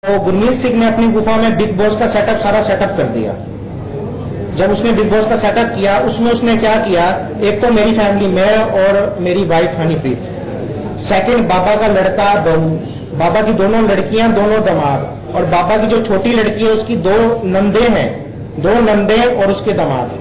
तो गुरमीत सिंह ने अपनी गुफा में बिग बॉस का सारा सेटअप कर दिया। जब उसने बिग बॉस का सेटअप किया, उसमें उसने क्या किया, एक तो मेरी फैमिली, मैं और मेरी वाइफ हनीप्रीत, सेकंड बाबा का लड़का बहू, बाबा की दोनों लड़कियां, दोनों दामाद, और बाबा की जो छोटी लड़की है उसकी दो नंदे हैं, दो नंदे और उसके दामाद।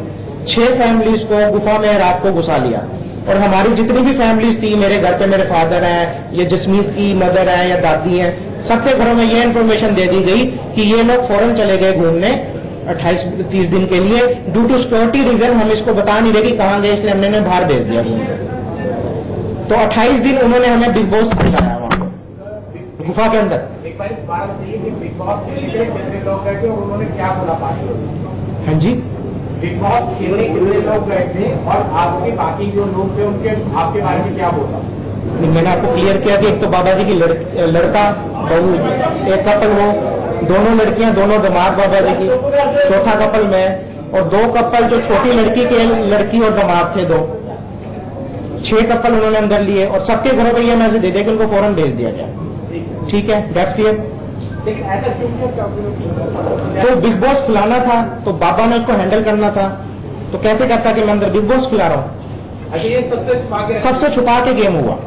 6 फैमिलीज को गुफा में रात को घुसा लिया। और हमारी जितनी भी फैमिलीज थी, मेरे घर पे मेरे फादर हैं, ये जसमीत की मदर है या दादी हैं, सबके घरों में ये इन्फॉर्मेशन दे दी गई कि ये लोग फौरन चले गए घूमने 28-30 दिन के लिए। ड्यू टू सिक्योरिटी रीजन हम इसको बता नहीं रहे कि कहां गए, इसलिए हमने बाहर भेज दिया। तो 28 दिन उन्होंने हमें बिग बॉस सिखाया वहां पर गुफा के अंदर। एक बार बताइए कि बिग बॉस खेलने कितने लोग गए थे और उन्होंने क्या बोला पार्टी? हाँ जी, बिग बॉस खेलने कितने लोग गए थे और आपके बाकी जो लोग थे उनके आपके बारे में क्या बोला? मैंने आपको क्लियर किया कि एक तो बाबा जी की लड़का बहू, एक कपल वो, दोनों लड़कियां, दोनों दामाद बाबा जी की, चौथा कपल मैं, और 2 कपल जो छोटी लड़की के लड़की और दामाद थे 2। 6 कपल उन्होंने अंदर लिए और सबके घरों पर यह मैसेज दे दिया कि उनको फौरन भेज दिया गया। ठीक है, दैट्स क्लियर। लेकिन ऐसा क्यों? तो बिग बॉस खिलाना था तो बाबा ने उसको हैंडल करना था, तो कैसे कहता कि मैं अंदर बिग बॉस खिला रहा हूं? अच्छा, ये सबसे छुपा के गेम हुआ।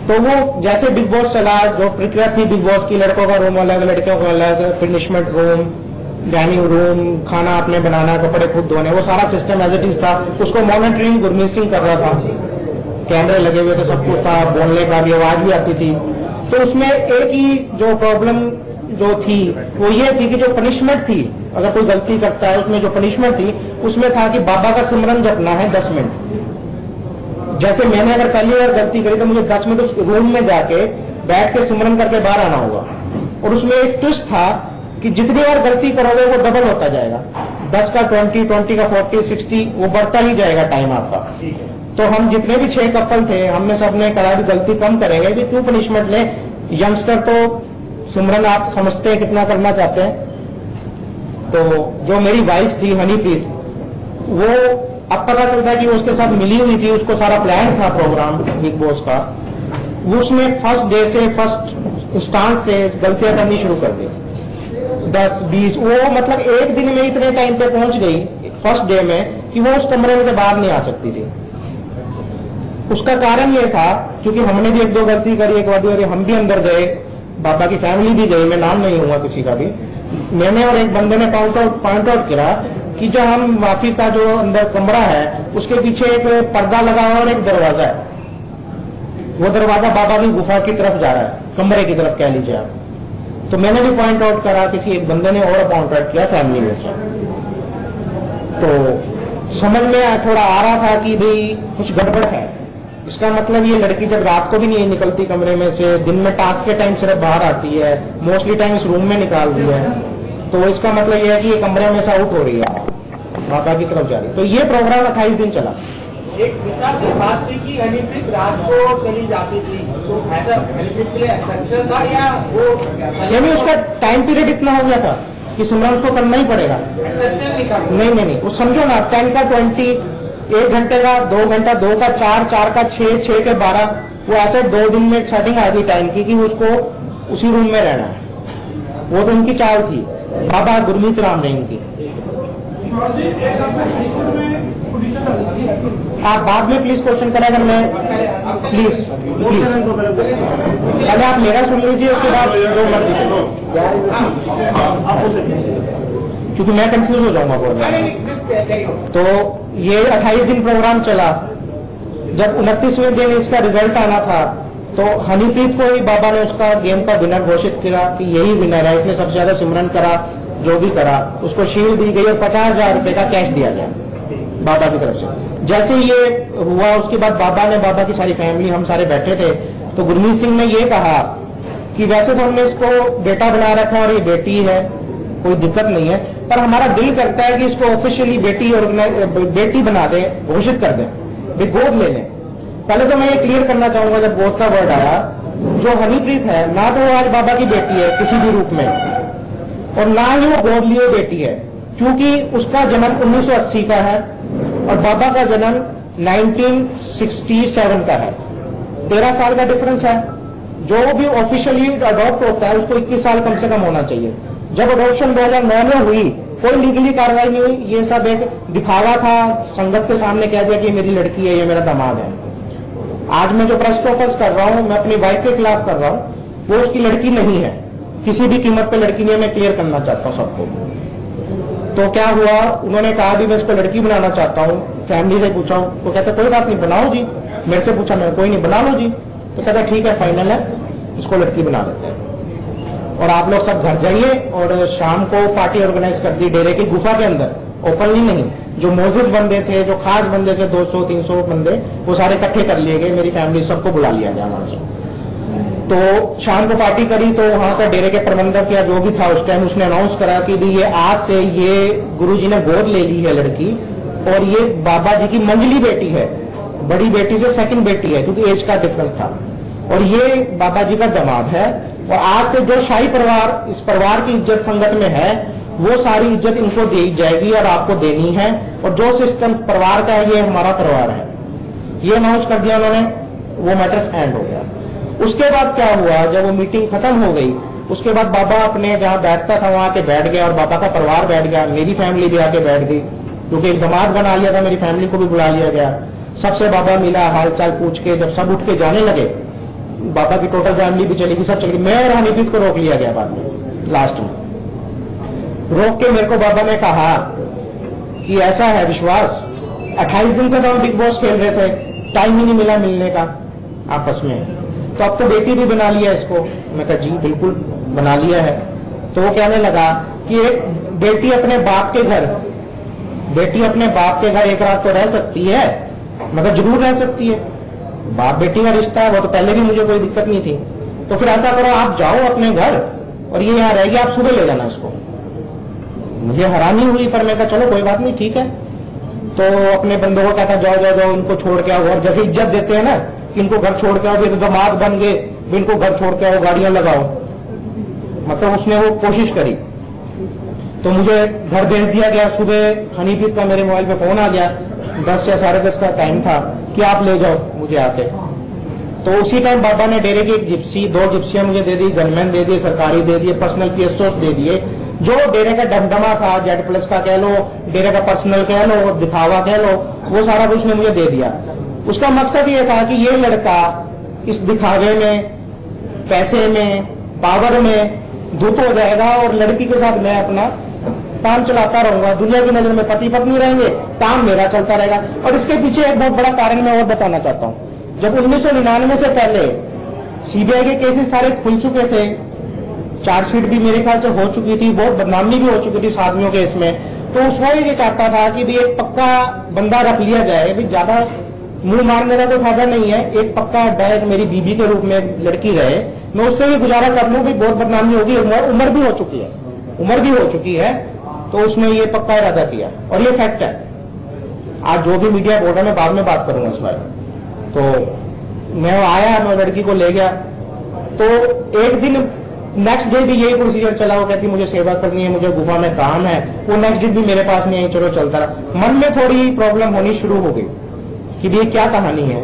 तो वो जैसे बिग बॉस चला, जो प्रक्रिया थी बिग बॉस की, लड़कों का रूम अलग, लड़कियों का अलग, फिनिशमेंट रूम, डाइनिंग रूम, खाना अपने बनाना, कपड़े खुद धोने, वो सारा सिस्टम एज इट इज था। उसको मॉनिटरिंग गुरमीत सिंह कर रहा था, कैमरे लगे हुए थे, सब कुछ था, बोलने का भी, आवाज भी आती थी। तो उसमें एक ही जो प्रॉब्लम जो थी वो ये थी कि जो पनिशमेंट थी, अगर कोई गलती करता है उसमें जो पनिशमेंट थी उसमें था कि बाबा का सिमरन जपना है 10 मिनट। जैसे मैंने अगर पहली बार गलती करी तो मुझे 10 मिनट उस रूम में जाके बैठ के सिमरन करके बाहर आना होगा। और उसमें एक ट्विस्ट था कि जितनी बार गलती करोगे वो डबल होता जाएगा, 10 का 20, 20 का 40, 60, वो बढ़ता ही जाएगा टाइम आपका। तो हम जितने भी 6 कपल थे, हमने सबने कहा कि गलती कम करेंगे, भी क्यों पनिशमेंट ले, यंगस्टर तो सिमरन आप समझते हैं कितना करना चाहते हैं। तो जो मेरी वाइफ थी हनीप्रीत, वो अब पता चलता है कि वो उसके साथ मिली हुई थी, उसको सारा प्लान था प्रोग्राम बिग बॉस का। वो उसने फर्स्ट डे से, फर्स्ट इंस्टांस से गलतियां करनी शुरू कर दी, 10, 20, वो मतलब एक दिन में इतने टाइम पे पहुंच गई फर्स्ट डे में कि वो उस कमरे में से बाहर नहीं आ सकती थी। उसका कारण ये था क्योंकि हमने भी 1-2 गलती करी, एक बार हम भी अंदर गए, बाबा की फैमिली भी गई, मैं नाम नहीं हुआ किसी का भी। मैंने और एक बंदे ने पॉइंट आउट किया कि जो हम माफी का जो अंदर कमरा है उसके पीछे एक पर्दा लगा हुआ और एक दरवाजा है, वो दरवाजा बाबा की गुफा की तरफ जा रहा है, कमरे की तरफ कह लीजिए आप। तो मैंने भी पॉइंट आउट करा, किसी एक बंदे ने और पॉइंट आउट किया फैमिली में से। तो समझ में थोड़ा आ रहा था कि भाई कुछ गड़बड़ है। इसका मतलब ये लड़की जब रात को भी नहीं निकलती कमरे में से, दिन में टास्क के टाइम सिर्फ बाहर आती है, मोस्टली टाइम इस रूम में निकाल दी है, तो इसका मतलब ये है कि ये कमरे में से आउट हो रही है, बाबा की तरफ जा रही है। तो ये प्रोग्राम 28 दिन चला। एक विचार की बात थी कि हनीप्रीत रात को चली जाती थी, तो ऐसा हनीप्रीत के लिए एक्सेप्शन था या वो यानी उसका टाइम पीरियड इतना हो गया था कि सिमरन उसको करना ही पड़ेगा? नहीं, वो समझो ना, 10 का 20, 1 घंटे का 2 घंटा, 2 का 4, 4 का 6, 6 के 12, वो ऐसे 2 दिन में सेटिंग आ गई टाइम की कि उसको उसी रूम में रहना है। वो तो उनकी चाल थी, बाबा गुरमीत राम ने इनकी। आप बाद में प्लीज क्वेश्चन करें, अगर मैं प्लीज पहले आप मेरा सुन लीजिए, उसके बाद जो मर्जी, क्योंकि मैं कंफ्यूज हो जाऊंगा बोल रहा हूं। तो ये 28 दिन प्रोग्राम चला। जब 29वें दिन इसका रिजल्ट आना था तो हनीप्रीत को ही बाबा ने उसका गेम का विनर घोषित किया कि यही विनर है, इसने सबसे ज्यादा सिमरन करा, जो भी करा। उसको शील्ड दी गई और 50,000 रुपए का कैश दिया गया बाबा की तरफ से। जैसे ये हुआ उसके बाद बाबा की सारी फैमिली, हम सारे बैठे थे, तो गुरमीत सिंह ने ये कहा कि वैसे तो हमने इसको बेटा बना रखा है और ये बेटी है, कोई दिक्कत नहीं है, पर हमारा दिल करता है कि इसको ऑफिशियली बेटी बना दे, घोषित कर दे, गोद ले लें। पहले तो मैं ये क्लियर करना चाहूंगा, जब गोद का वर्ड आया, जो हनीप्रीत है ना तो वो आज बाबा की बेटी है किसी भी रूप में, और ना ही वो गोद लिए बेटी है, क्योंकि उसका जन्म 1980 का है और बाबा का जन्म 1967 का है। 13 साल का डिफरेंस है। जो भी ऑफिशियली अडॉप्ट होता है उसको 21 साल कम से कम होना चाहिए। जब अडॉप्शन 2009 में हुई कोई लीगली कार्रवाई नहीं हुई, ये सब एक दिखावा था, संगत के सामने कह दिया कि मेरी लड़की है, ये मेरा दामाद है। आज मैं जो प्रेस कॉन्फ्रेंस कर रहा हूं, मैं अपनी वाइफ के खिलाफ कर रहा हूं, वो उसकी लड़की नहीं है, किसी भी कीमत पे लड़की नहीं है। मैं क्लियर करना चाहता हूं सबको। तो क्या हुआ, उन्होंने कहा भी मैं इसको लड़की बनाना चाहता हूं, फैमिली से पूछा, तो कहता कोई बात नहीं बनाओ जी। मेरे से पूछा, मैं कोई नहीं बना लो जी। तो कहता ठीक है फाइनल है, इसको लड़की बना देते हैं और आप लोग सब घर जाइए। और शाम को पार्टी ऑर्गेनाइज कर दी डेरे की गुफा के अंदर, ओपनली नहीं। जो मोजेस बंदे थे, जो खास बंदे थे, 200-300 बंदे, वो सारे इकट्ठे कर लिए गए। मेरी फैमिली सबको बुला लिया गया वहां से। तो शाम को पार्टी करी तो वहां का डेरे के प्रबंधक या जो भी था उस टाइम, उसने अनाउंस करा कि भी ये आज से ये गुरुजी ने गोद ले ली है लड़की, और ये बाबा जी की मंझली बेटी है, बड़ी बेटी से सेकंड बेटी है, क्योंकि एज का डिफरेंस था, और ये बाबा जी का दामाद है। और आज से जो शाही परिवार, इस परिवार की इज्जत संगत में है, वो सारी इज्जत इनको दी जाएगी और आपको देनी है। और जो सिस्टम परिवार का है, ये हमारा परिवार है। ये अनाउंस कर दिया उन्होंने, वो मैटर एंड हो गया। उसके बाद क्या हुआ, जब वो मीटिंग खत्म हो गई, उसके बाद बाबा अपने जहां बैठता था वहां के बैठ गया, और बाबा का परिवार बैठ गया, मेरी फैमिली भी आके बैठ गई, क्योंकि एक दामाद बना लिया था, मेरी फैमिली को भी बुला लिया गया। सबसे बाबा मिला, हाल चाल पूछ के जब सब उठ के जाने लगे, बाबा की टोटल फैमिली भी चली गई, सब चली गई। मैं और हनीप्रीत को रोक लिया गया बाद में, लास्ट में रोक के मेरे को बाबा ने कहा कि ऐसा है विश्वास, 28 दिन से तो हम बिग बॉस खेल रहे थे, टाइम ही नहीं मिला मिलने का आपस में, तो अब तो बेटी भी बना लिया इसको। मैं कहा जी बिल्कुल बना लिया है। तो वो कहने लगा कि एक बेटी अपने बाप के घर, बेटी अपने बाप के घर एक रात तो रह सकती है, मगर जरूर रह सकती है, बाप बेटी का रिश्ता है, वो तो पहले भी मुझे कोई दिक्कत नहीं थी। तो फिर ऐसा करो, आप जाओ अपने घर और ये यहाँ रहेगी, आप सुबह ले जाना इसको। मुझे हैरानी हुई, पर मैं कहा चलो कोई बात नहीं, ठीक है। तो अपने बंदों को कहता जाओ जाओ जाओ, इनको छोड़ के आओ। और जैसे इज्जत देते हैं ना, इनको घर छोड़ के आओ, तो दामाद बन गए, इनको घर छोड़ के आओ, गाड़ियां लगाओ, मतलब उसने वो कोशिश करी। तो मुझे घर भेज दिया गया। सुबह हनीप्रीत का मेरे मोबाइल पे फोन आ गया, 10 या 10:30 का टाइम था, कि आप ले जाओ मुझे आके। तो उसी टाइम बाबा ने डेरे की एक जिप्सी, 2 जिप्सियां मुझे दे दी, गनमैन दे दिए, सरकारी दे दिए, पर्सनल पीएसओ दे दिए। जो डेरे का डमडमा था, Z+ का कह लो, डेरे का पर्सनल कह लो, दिखावा कह लो, वो सारा कुछ ने मुझे दे दिया। उसका मकसद ये था कि ये लड़का इस दिखावे में, पैसे में, पावर में धुत हो जाएगा, और लड़की के साथ मैं अपना काम चलाता रहूंगा, दुनिया की नजर में पति पत्नी रहेंगे, काम मेरा चलता रहेगा। और इसके पीछे एक बहुत बड़ा कारण मैं और बताना चाहता हूं। जब 1999 से पहले सीबीआई के केसेस सारे खुल चुके थे, चार्जशीट भी मेरे ख्याल से हो चुकी थी, बहुत बदनामी भी हो चुकी थी साथियों के इसमें, तो उसमें ये चाहता था कि भी एक पक्का बंदा रख लिया जाए, भी ज्यादा मुंह मारने का कोई फायदा नहीं है, एक पक्का अड्डा है, मेरी बीबी के रूप में लड़की रहे, मैं उससे ही गुजारा कर लूं, भी बहुत बदनामी होगी, उम्र भी हो चुकी है, उम्र भी हो चुकी है। तो उसने ये पक्का इरादा किया, और ये फैक्ट है। आज जो भी मीडिया बोल रहा है, मैं बाद में बात करूंगा इस बारे में। तो मैं आया, मैं लड़की को ले गया, तो एक दिन नेक्स्ट डे भी यही प्रोसीजर चला। वो कहती मुझे सेवा करनी है, मुझे गुफा में काम है। वो नेक्स्ट डे भी मेरे पास नहीं आई, चलो चलता रहा। मन में थोड़ी प्रॉब्लम होनी शुरू हो गई कि ये क्या कहानी है,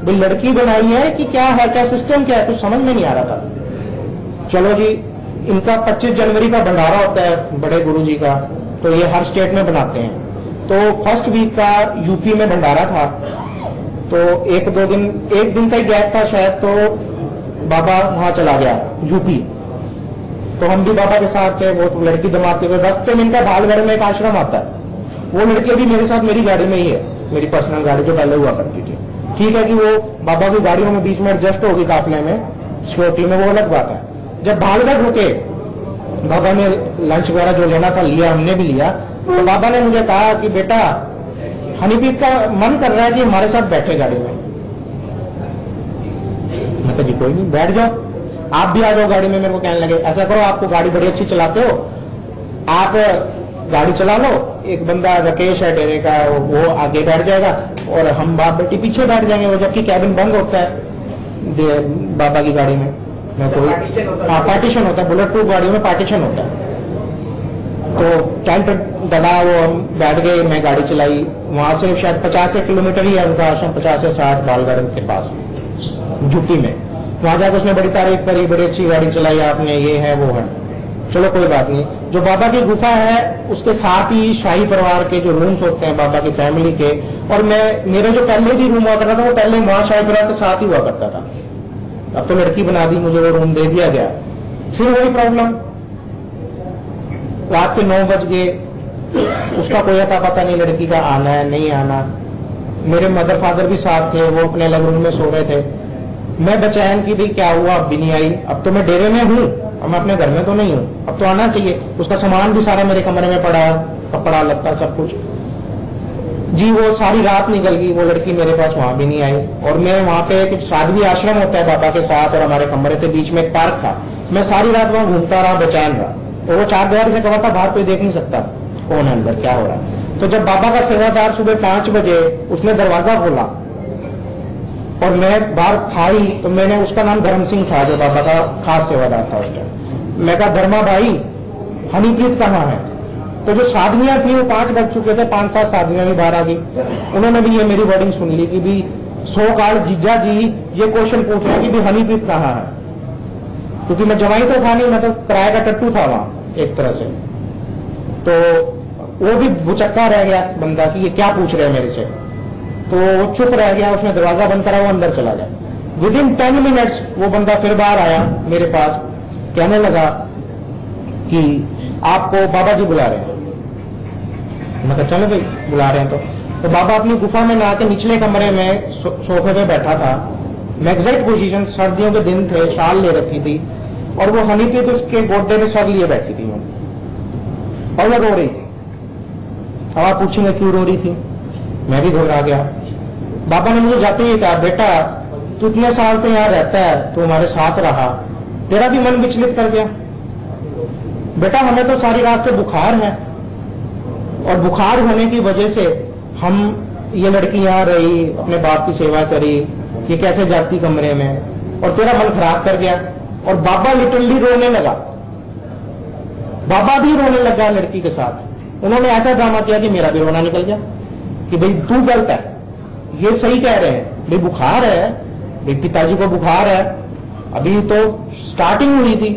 भाई लड़की बनाई है कि क्या है, क्या सिस्टम क्या है, कुछ समझ में नहीं आ रहा था। चलो जी, इनका 25 जनवरी का भंडारा होता है बड़े गुरु जी का, तो ये हर स्टेट में बनाते हैं। तो फर्स्ट वीक का यूपी में भंडारा था, तो एक दिन का ही गैप था शायद, तो बाबा वहां चला गया यूपी। तो हम भी बाबा के साथ थे, वो लड़की दमाद के रास्ते में इनका भालगढ़ में एक आश्रम आता है, वो लड़की भी मेरे साथ मेरी गाड़ी में ही है, मेरी पर्सनल गाड़ी जो पहले हुआ करती थी। ठीक है कि वो बाबा की गाड़ियों में बीच में एडजस्ट होगी काफिले में, सिक्योरिटी में, वो अलग बात है। जब भालगढ़ रुके, बाबा ने लंच वगैरह जो लेना था लिया, हमने भी लिया। तो बाबा ने मुझे कहा कि बेटा हनीप्रीत का मन कर रहा है कि हमारे साथ बैठे गाड़ी में। मैं कहा जी कोई नहीं, बैठ जाओ, आप भी आ जाओ गाड़ी में। मेरे को कहने लगे ऐसा करो, आपको गाड़ी बड़ी अच्छी चलाते हो, आप गाड़ी चला लो, एक बंदा राकेश है डेरे का, वो आगे बैठ जाएगा और हम बाप बेटी पीछे बैठ जाएंगे, वो जबकि कैबिन बंद होता है बाबा की गाड़ी में। मैं कोई पार्टीशन होता है, बुलेट प्रूफ गाड़ी में पार्टीशन होता है। तो टेंट डला, वो हम बैठ गए, मैं गाड़ी चलाई। वहां से शायद 50 किलोमीटर ही है उनका आश्रम, 50 से 60 भालगढ़ के पास यूपी में। वहां जाकर उसने बड़ी तारीफ करी, बड़ी अच्छी गाड़ी चलाई आपने, ये है वो है। चलो कोई बात नहीं। जो बाबा की गुफा है उसके साथ ही शाही परिवार के जो रूम्स होते हैं बाबा की फैमिली के, और मेरे जो पहले भी रूम हुआ करता था वो पहले वहां शाही परिवार के साथ ही हुआ करता था। अब तो लड़की बना दी, मुझे वो रूम दे दिया गया। फिर वही प्रॉब्लम, रात के 9 बज गए, उसका कोई अता पता नहीं लड़की का आना है नहीं आना। मेरे मदर फादर भी साथ थे, वो अपने अलग रूम में सो रहे थे। मैं बेचैन की भाई क्या हुआ, अब भी नहीं आई। अब तो मैं डेरे में हूँ, अब मैं अपने घर में तो नहीं हूँ, अब तो आना चाहिए। उसका सामान भी सारा मेरे कमरे में पड़ा, कपड़ा लत्ता सब कुछ। जी वो सारी रात निकल गई, वो लड़की मेरे पास वहां भी नहीं आई। और मैं वहां पे कुछ साध्वी आश्रम होता है बाबा के साथ, और हमारे कमरे के बीच में एक पार्क था। मैं सारी रात वहां घूमता रहा, बेचैन रहा। और वो 4 द्वार से कहा था बाहर कोई देख नहीं सकता कौन है अंदर, क्या हो रहा है। तो जब बाबा का सेवादार सुबह 5 बजे उसने दरवाजा खोला और मैं बाहर था ही, तो मैंने, उसका नाम धर्म सिंह था जो बाबा का खास सेवादार था उस टाइम। मैं कहा धर्मा भाई हनीप्रीत कहाँ है? तो जो साधवियां थी वो 5 बज चुके थे, 5-7 साधवियां भी बाहर आ गई। उन्होंने भी ये मेरी वर्डिंग सुन ली कि भी 100 काल जीजा जी ये क्वेश्चन पूछ रहे हैं कि भी हनीप्रीत कहाँ है, क्योंकि मैं जवाई तो था नहीं, मैं तो किराए का टट्टू था वहां एक तरह से। तो वो भी भुचक्का रह गया बंदा कि ये क्या पूछ रहे हैं मेरे से। तो वो चुप रह गया, उसने दरवाजा बंद करा, वो अंदर चला गया। विदिन 10 मिनट्स वो बंदा फिर बाहर आया मेरे पास, कहने लगा कि आपको बाबा जी बुला रहे हैं। मैं कहा चलो भाई बुला रहे हैं। तो बाबा अपनी गुफा में ना के निचले कमरे में सोफे पे बैठा था। मैं एग्जैक्ट पोजीशन, सर्दियों के दिन थे, शाल ले रखी थी, और वो हनीप्रीत उसके गोड्डे में सर लिए बैठी थी वो, और वो रो रही थी। अब आप पूछेंगे क्यों रो रही थी? मैं भी घबरा गया। बाबा ने मुझे जाते ही कहा, बेटा तू इतने साल से यहाँ रहता है, तू हमारे साथ रहा, तेरा भी मन विचलित कर गया। बेटा हमें तो सारी रात से बुखार है, और बुखार होने की वजह से हम, ये लड़की यहाँ रही, अपने बाप की सेवा करी, ये कैसे जाती कमरे में, और तेरा मन खराब कर गया। और बाबा लिटरली रोने लगा, बाबा भी रोने लगा लड़की के साथ। उन्होंने ऐसा ड्रामा किया कि मेरा भी रोना निकल गया कि भाई तू गलत है, ये सही कह रहे हैं, भाई बुखार है, भाई पिताजी को बुखार है, अभी तो स्टार्टिंग हुई थी।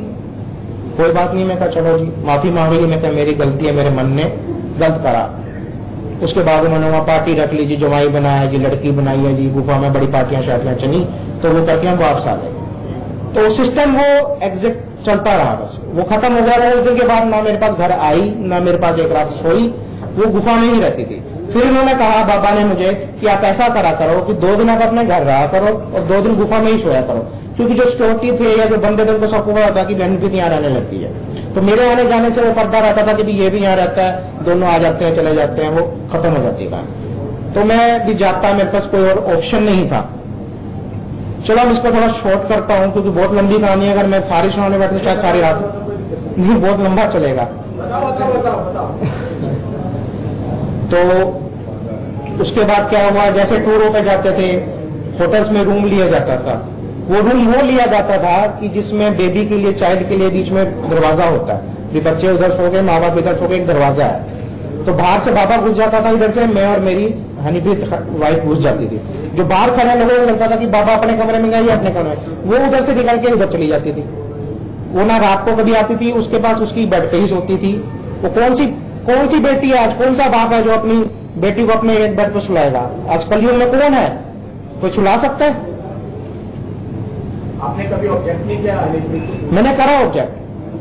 कोई बात नहीं, मैं कहा चलो जी माफी मांगी। मैं कहा मेरी गलती है, मेरे मन ने गलत करा। उसके बाद उन्होंने वहां पार्टी रख ली जी, जवाई बनाया जी, लड़की बनाई है जी, गुफा में बड़ी पार्टियां शार्टियां चली, तो वो करके हम वापस आ गए। तो सिस्टम वो एग्जिट चलता रहा, बस वो खत्म हो गया। उस दिन के बाद ना मेरे पास घर आई, ना मेरे पास एक रात सोई, वो गुफा में ही रहती थी। फिर उन्होंने कहा बाबा ने मुझे कि आप ऐसा करा करो कि 2 दिन आप अपने घर रहा करो और 2 दिन गुफा में ही सोया करो, क्योंकि जो सिक्योरिटी थे या जो बंदे थे उनको सबको पता था कि बहन भी यहाँ रहने लगती है। तो मेरे आने जाने से वो पर्दा रहता था कि भी ये भी यहाँ रहता है, दोनों आ जाते हैं चले जाते हैं, वो खत्म हो जाती है। तो मैं भी जाता, मेरे पास कोई और ऑप्शन नहीं था। चलो हम इसको थोड़ा शॉर्ट करता हूँ क्योंकि बहुत लंबी कहानी है, अगर मैं सारी सुनाने बैठूं शायद सारी रात नहीं, बहुत लंबा चलेगा। तो उसके बाद क्या हुआ, जैसे टूरों पे जाते थे, होटल्स में रूम लिया जाता था। वो रूम वो लिया जाता था कि जिसमें बेबी के लिए, चाइल्ड के लिए बीच में दरवाजा होता है, भी बच्चे उधर सो गए, माँ बाप इधर सो गए, एक दरवाजा है। तो बाहर से बाबा घुस जाता था इधर से, मैं और मेरी हनीप्रीत वाइफ घुस जाती थी। जो बाहर खड़े लोगों को लगता था कि बाबा अपने कमरे में गए या अपने कमरे में, वो उधर से निकल के उधर चली जाती थी। वो ना रात को कभी आती थी, उसके पास उसकी बेड पे ही सोती थी। वो कौन सी बेटी है आज, कौन सा बाप है जो अपनी बेटी को अपने एक बेड पर सुलाएगा? आज कलयुग में कौन है कोई सुला सकता है? आपने कभी ऑब्जेक्ट नहीं किया? मैंने करा ऑब्जेक्ट,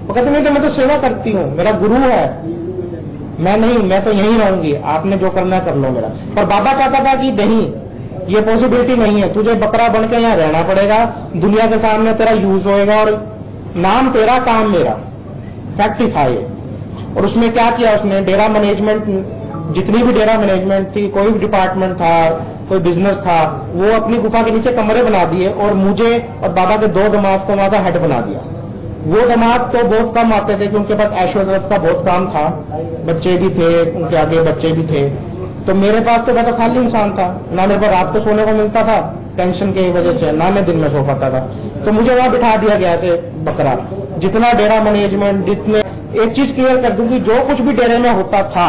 वो कहते नहीं तो मैं तो सेवा करती हूँ, मेरा गुरु है, मैं नहीं, मैं तो यहीं रहूंगी, आपने जो करना कर लो मेरा। पर बाबा कहता था कि नहीं, ये पॉसिबिलिटी नहीं है, तुझे बकरा बन के यहाँ रहना पड़ेगा, दुनिया के सामने तेरा यूज होएगा और नाम तेरा काम मेरा, फैक्ट था ये। और उसमें क्या किया उसने, डेरा मैनेजमेंट, जितनी भी डेरा मैनेजमेंट थी, कोई भी डिपार्टमेंट था, कोई बिजनेस था, वो अपनी गुफा के नीचे कमरे बना दिए और मुझे और बाबा के 2 दामाद को वहां का हेड बना दिया। वो दामाद तो बहुत कम आते थे कि उनके पास ऐशोहरत का बहुत काम था, बच्चे भी थे, उनके आगे बच्चे भी थे। तो मेरे पास तो मैं तो खाली इंसान था, ना मेरे पास रात को सोने को मिलता था टेंशन की वजह से, ना मैं दिन में सो पाता था। तो मुझे वहां बिठा दिया गया ऐसे बकरा। जितना डेरा मैनेजमेंट, जितने, एक चीज क्लियर कर दूं कि जो कुछ भी डेरे में होता था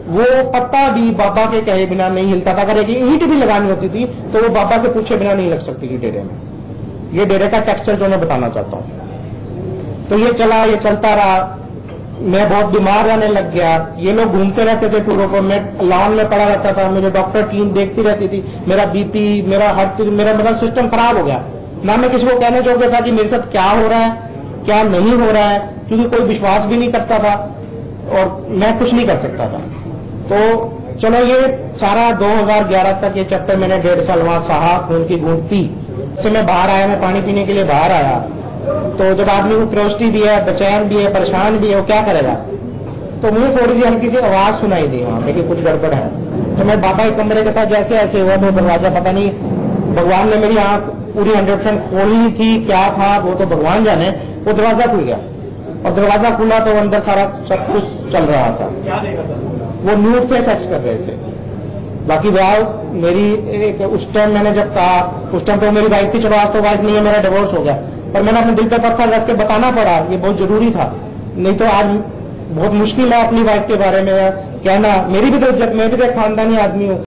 वो पत्ता भी बाबा के कहे बिना नहीं हिलता था। अगर एक ईंट भी लगानी होती थी तो वो बाबा से पूछे बिना नहीं लग सकती थी डेरे में। ये डेरे का टेक्सचर जो मैं बताना चाहता हूँ। तो ये चलता रहा, मैं बहुत बीमार रहने लग गया। ये लोग घूमते रहते थे टूरों पर, मैं लॉन में पड़ा रहता था, मुझे डॉक्टर टीम देखती रहती थी। मेरा बीपी, मेरा हर चीज, मेरा सिस्टम खराब हो गया। ना मैं किसी को कहने जोग्य था कि मेरे साथ क्या हो रहा है, क्या नहीं हो रहा है, क्योंकि कोई विश्वास भी नहीं करता था और मैं कुछ नहीं कर सकता था। तो चलो ये सारा 2011 तक ये चक्कर मैंने 1.5 साल वहां सहा, खून की घूंट पी। से मैं बाहर आया, मैं पानी पीने के लिए बाहर आया। तो जब आदमी को क्यूरियोसिटी भी है, बेचैन भी है, परेशान भी है, वो क्या करेगा? तो मुझे थोड़ी सी हल्की सी आवाज सुनाई दी वहां पे कि कुछ गड़बड़ है। तो मैं बाबा के कमरे के साथ जैसे ऐसे हुआ, वो दरवाजा पता नहीं भगवान ने मेरी आंख पूरी 100% खोली थी, क्या था वो तो भगवान जाने। वो दरवाजा खुल गया और दरवाजा खुला तो अंदर सारा सब कुछ चल रहा था। क्या देखा था? वो न्यूड थे, सेक्स कर रहे थे। बाकी वाह मेरी एक उस टाइम मैंने जब कहा, उस टाइम तो मेरी वाइफ थी, चलो आज तो वाइफ नहीं है, मेरा डिवोर्स हो गया, पर मैंने अपने दिल पे पत्थर रख के बताना पड़ा, ये बहुत जरूरी था। नहीं तो आज बहुत मुश्किल है अपनी वाइफ के बारे में कहना। मेरी भी तो इज्जत, मैं भी तो एक खानदानी आदमी हूँ।